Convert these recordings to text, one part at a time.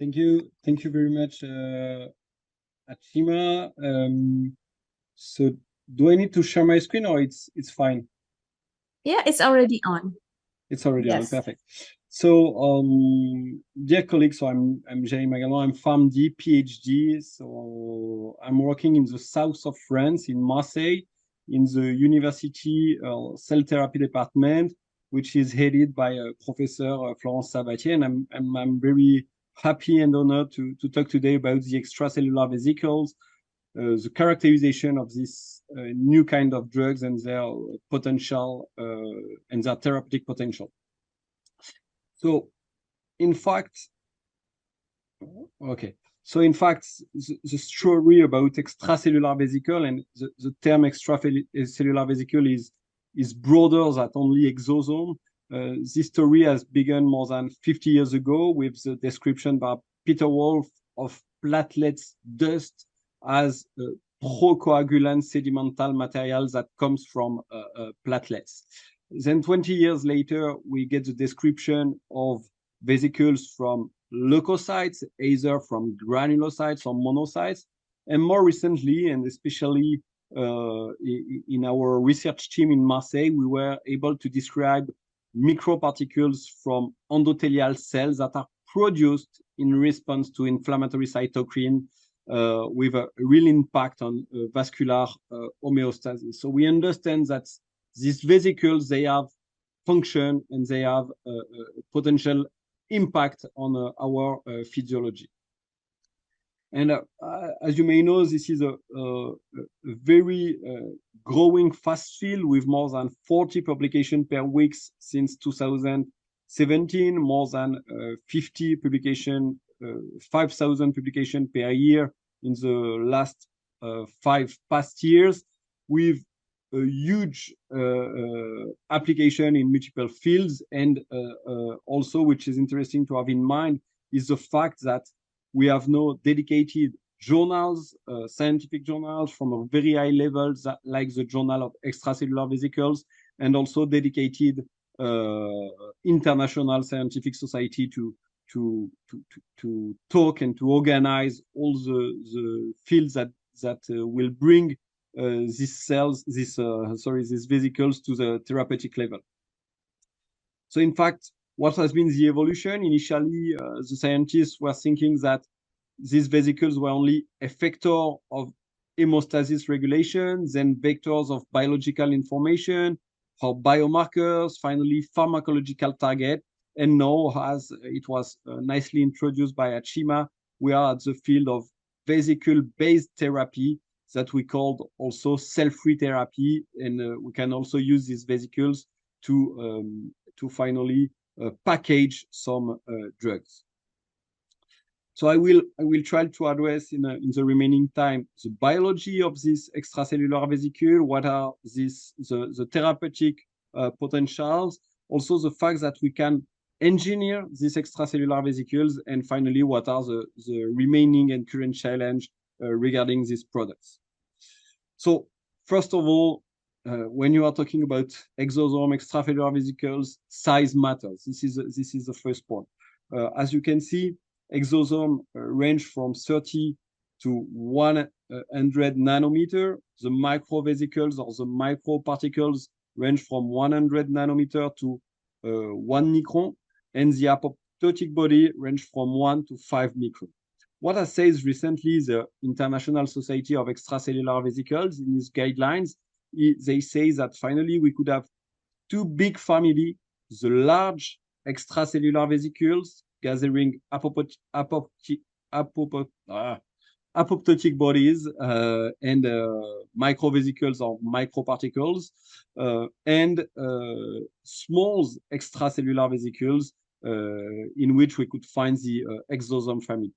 Thank you very much, Achima. So do I need to share my screen or it's fine? Yeah, it's already on. It's already on. Yes. Perfect. So, dear colleagues, so I'm Jerry Magalon. I'm PharmD, PhD. So I'm working in the south of France, in Marseille, in the university cell therapy department, which is headed by Professor Florence Sabatier. And I'm very happy and honored to talk today about the extracellular vesicles, the characterization of this new kind of drugs and their potential and their therapeutic potential. So, in fact, the story about extracellular vesicle and the term extracellular vesicle is broader than only exosome. This story has begun more than 50 years ago with the description by Peter Wolf of platelets dust as procoagulant sedimental material that comes from platelets. Then 20 years later, we get the description of vesicles from leukocytes, either from granulocytes or monocytes. And more recently, and especially in our research team in Marseille, we were able to describe microparticles from endothelial cells that are produced in response to inflammatory cytokine with a real impact on vascular homeostasis. So we understand that these vesicles, they have function and they have potential impact on our physiology. And as you may know, this is a very growing fast field with more than 40 publications per week since 2017, more than 50 publications, 5,000 publications per year in the last past years, with a huge application in multiple fields. And also, which is interesting to have in mind, is the fact that we have no dedicated journals, scientific journals from a very high level, like the Journal of Extracellular Vesicles, and also dedicated international scientific society to talk and to organize all the fields that will bring these vesicles to the therapeutic level. So in fact, what has been the evolution? Initially, the scientists were thinking that these vesicles were only effector of hemostasis regulation, then vectors of biological information, or biomarkers, finally pharmacological target. And now, as it was nicely introduced by Achima, we are at the field of vesicle-based therapy that we called also cell-free therapy. And we can also use these vesicles to finally package some drugs. So I will try to address in the remaining time the biology of this extracellular vesicle, what are the therapeutic potentials, also the fact that we can engineer these extracellular vesicles, and finally what are the remaining and current challenge regarding these products. So first of all, when you are talking about exosome, extracellular vesicles, size matters. This is the first point. As you can see, exosome range from 30 to 100 nanometer. The microvesicles or the microparticles range from 100 nanometer to 1 micron, and the apoptotic body range from 1 to 5 micron. What I said recently, the International Society of Extracellular Vesicles, in its guidelines, they say that finally we could have two big families: the large extracellular vesicles gathering apoptotic bodies and microvesicles or microparticles, and small extracellular vesicles in which we could find the exosome family.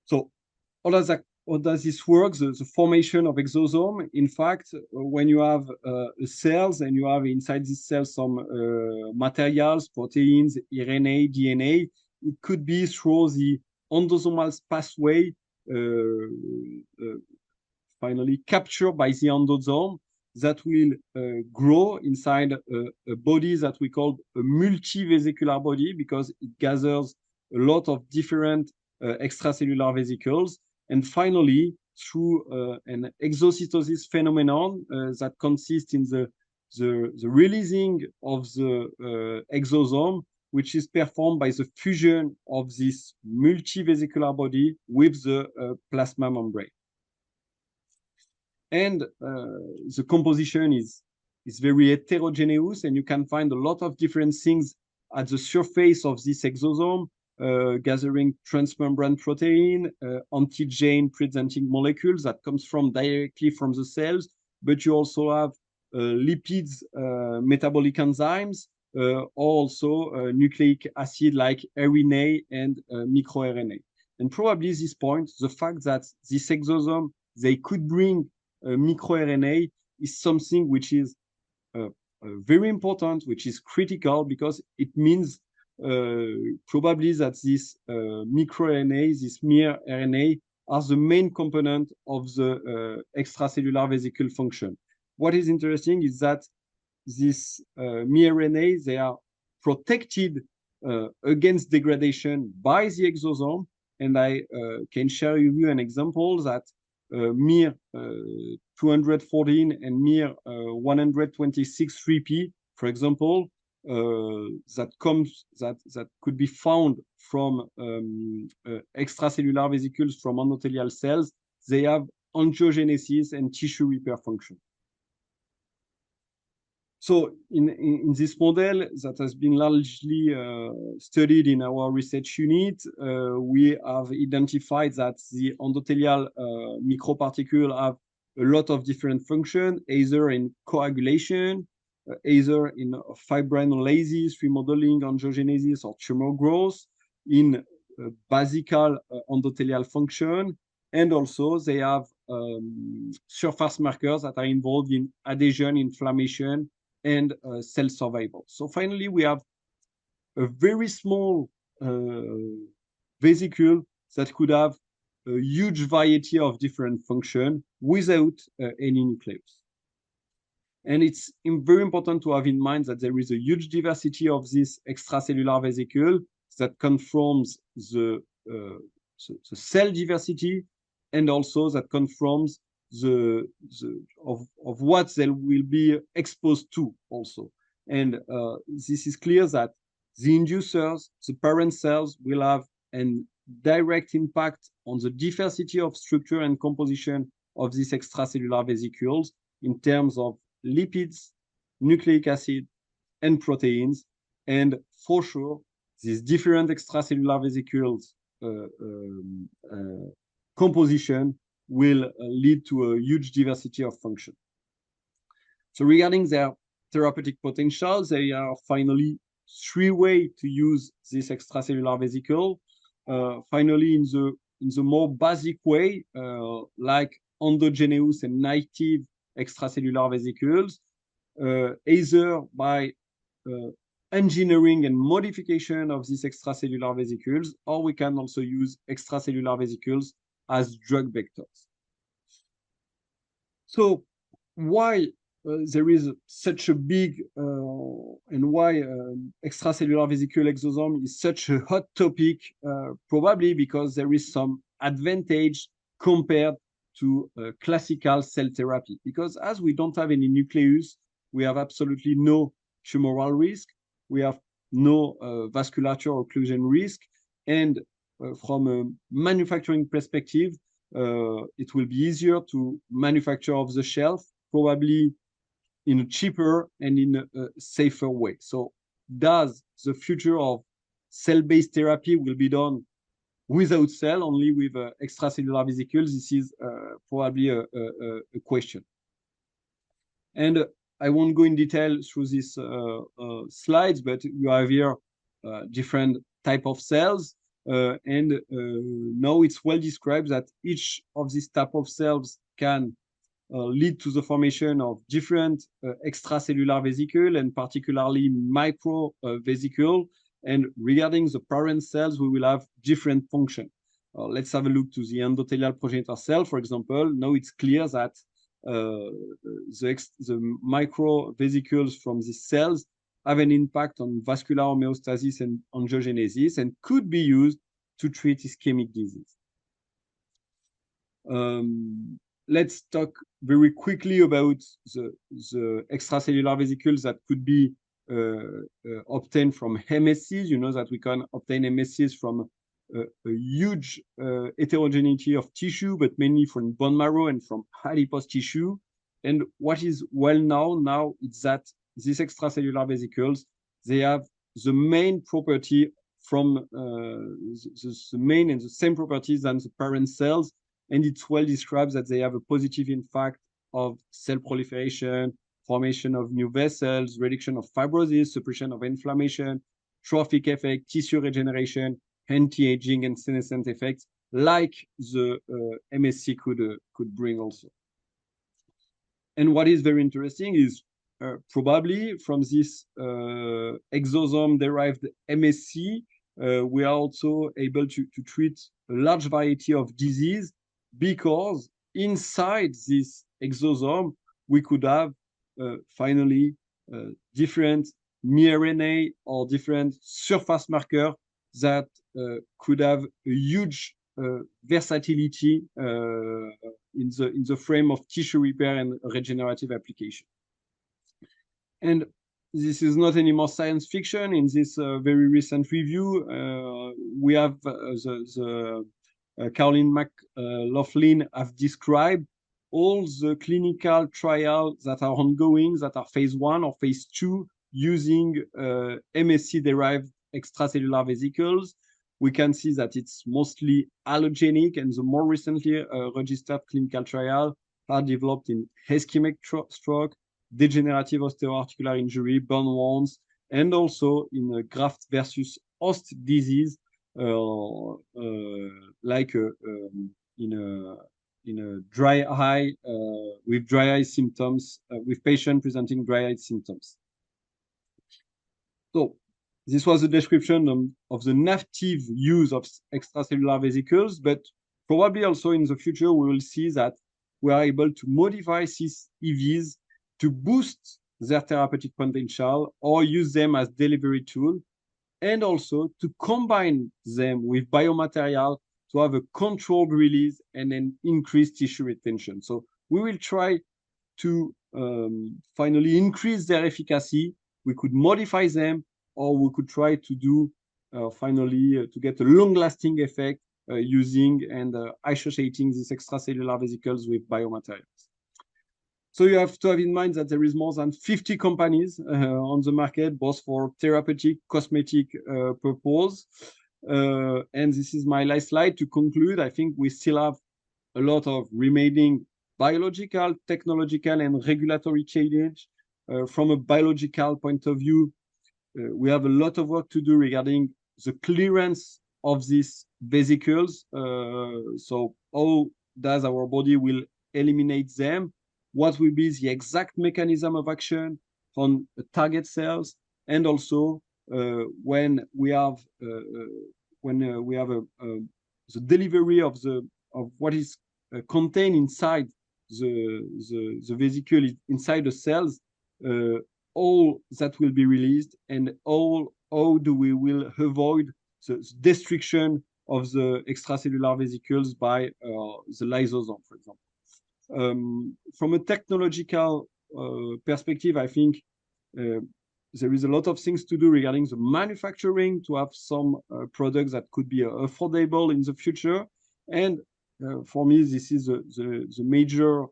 So how does this work? The formation of exosome, in fact, when you have cells and you have inside these cells some materials, proteins, RNA, DNA, it could be through the endosomal pathway finally captured by the endosome that will grow inside a body that we call a multivesicular body, because it gathers a lot of different extracellular vesicles. And finally, through an exocytosis phenomenon that consists in the releasing of the exosome, which is performed by the fusion of this multivesicular body with the plasma membrane. And the composition is very heterogeneous, and you can find a lot of different things at the surface of this exosome, gathering transmembrane protein, antigen presenting molecules that comes from directly from the cells, but you also have lipids, metabolic enzymes, also nucleic acid like RNA and microRNA. And probably this point, the fact that this exosome, they could bring microRNA is something which is very important, which is critical, because it means probably that this microRNA, this miRNA, are the main component of the extracellular vesicle function. What is interesting is that this miRNA, they are protected against degradation by the exosome, and I can share with you an example that MIR 214 and MIR 126 3P, for example, that could be found from extracellular vesicles from endothelial cells, they have angiogenesis and tissue repair function. So in this model that has been largely studied in our research unit, we have identified that the endothelial microparticles have a lot of different functions, either in coagulation, either in fibrinolysis, remodeling, angiogenesis, or tumor growth, in basical endothelial function, and also they have surface markers that are involved in adhesion, inflammation, and cell survival. So finally, we have a very small vesicle that could have a huge variety of different functions without any nucleus. And it's very important to have in mind that there is a huge diversity of this extracellular vesicle that confirms the cell diversity, and also that confirms of what they will be exposed to also. And this is clear that the inducers, the parent cells, will have a direct impact on the diversity of structure and composition of these extracellular vesicles in terms of lipids, nucleic acid, and proteins. And for sure, these different extracellular vesicles composition will lead to a huge diversity of function. So regarding their therapeutic potential, there are finally three ways to use this extracellular vesicle. Finally, in the more basic way, like endogenous and native extracellular vesicles, either by engineering and modification of these extracellular vesicles, or we can also use extracellular vesicles as drug vectors. So why there is such a big and why extracellular vesicle exosome is such a hot topic? Probably because there is some advantage compared to classical cell therapy, because as we don't have any nucleus, we have absolutely no tumoral risk, we have no vasculature occlusion risk, and from a manufacturing perspective, it will be easier to manufacture off the shelf, probably in a cheaper and in a safer way. So does the future of cell-based therapy will be done without cell, only with extracellular vesicles? This is probably a question. And I won't go in detail through these slides, but you have here different type of cells. And now it's well described that each of these type of cells can lead to the formation of different extracellular vesicle, and particularly micro vesicle. And regarding the parent cells, we will have different function. Let's have a look to the endothelial progenitor cell, for example. Now it's clear that the micro vesicles from these cells, have an impact on vascular homeostasis and angiogenesis and could be used to treat ischemic disease. Let's talk very quickly about the extracellular vesicles that could be obtained from MSCs. You know that we can obtain MSCs from a huge heterogeneity of tissue, but mainly from bone marrow and from adipose tissue. And what is well known now is that these extracellular vesicles, they have the main property from the main and the same properties than the parent cells. And it's well described that they have a positive impact of cell proliferation, formation of new vessels, reduction of fibrosis, suppression of inflammation, trophic effect, tissue regeneration, anti-aging, and senescent effects, like the MSC could bring also. And what is very interesting is probably from this exosome-derived MSC, we are also able to treat a large variety of disease, because inside this exosome, we could have finally different miRNA or different surface marker that could have a huge versatility in the frame of tissue repair and regenerative application. And this is not anymore science fiction. In this very recent review, we have Caroline McLaughlin have described all the clinical trials that are ongoing, that are phase 1 or phase 2, using MSC-derived extracellular vesicles. We can see that it's mostly allogenic, and the more recently registered clinical trials are developed in ischemic stroke, degenerative osteoarticular injury, burn wounds, and also in graft versus host disease, like in a dry eye, with dry eye symptoms, with patients presenting dry eye symptoms. So this was a description of the native use of extracellular vesicles, but probably also in the future we will see that we are able to modify these EVs to boost their therapeutic potential or use them as delivery tool, and also to combine them with biomaterial to have a controlled release and an increased tissue retention. So we will try to finally increase their efficacy. We could modify them, or we could try to do finally to get a long-lasting effect using and associating these extracellular vesicles with biomaterials. So you have to have in mind that there is more than 50 companies on the market, both for therapeutic, cosmetic purpose. And this is my last slide to conclude. I think we still have a lot of remaining biological, technological, and regulatory challenge. From a biological point of view, we have a lot of work to do regarding the clearance of these vesicles. So how does our body will eliminate them? What will be the exact mechanism of action on target cells, and also when we have the delivery of what is contained inside the vesicle inside the cells, all that will be released, and how do we will avoid the destruction of the extracellular vesicles by the lysosome, for example. From a technological perspective, I think there is a lot of things to do regarding the manufacturing to have some products that could be affordable in the future. And for me, this is the major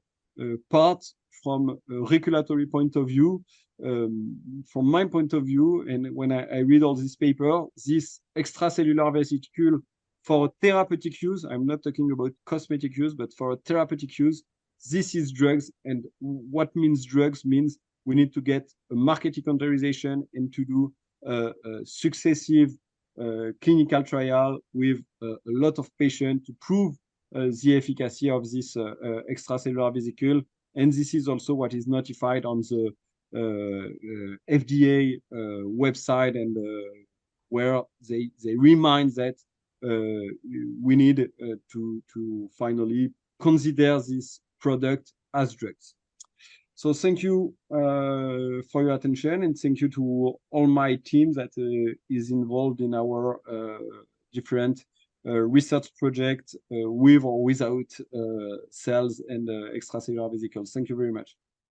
part from a regulatory point of view. From my point of view, and when I read all this paper, this extracellular vesicle for therapeutic use, I'm not talking about cosmetic use, but for therapeutic use, this is drugs. And what means drugs means we need to get a marketing authorization and to do a successive clinical trial with a lot of patients to prove the efficacy of this extracellular vesicle. And this is also what is notified on the FDA website, and where they remind that we need to finally consider this product as drugs. So thank you for your attention, and thank you to all my team that is involved in our different research projects with or without cells and extracellular vesicles. Thank you very much.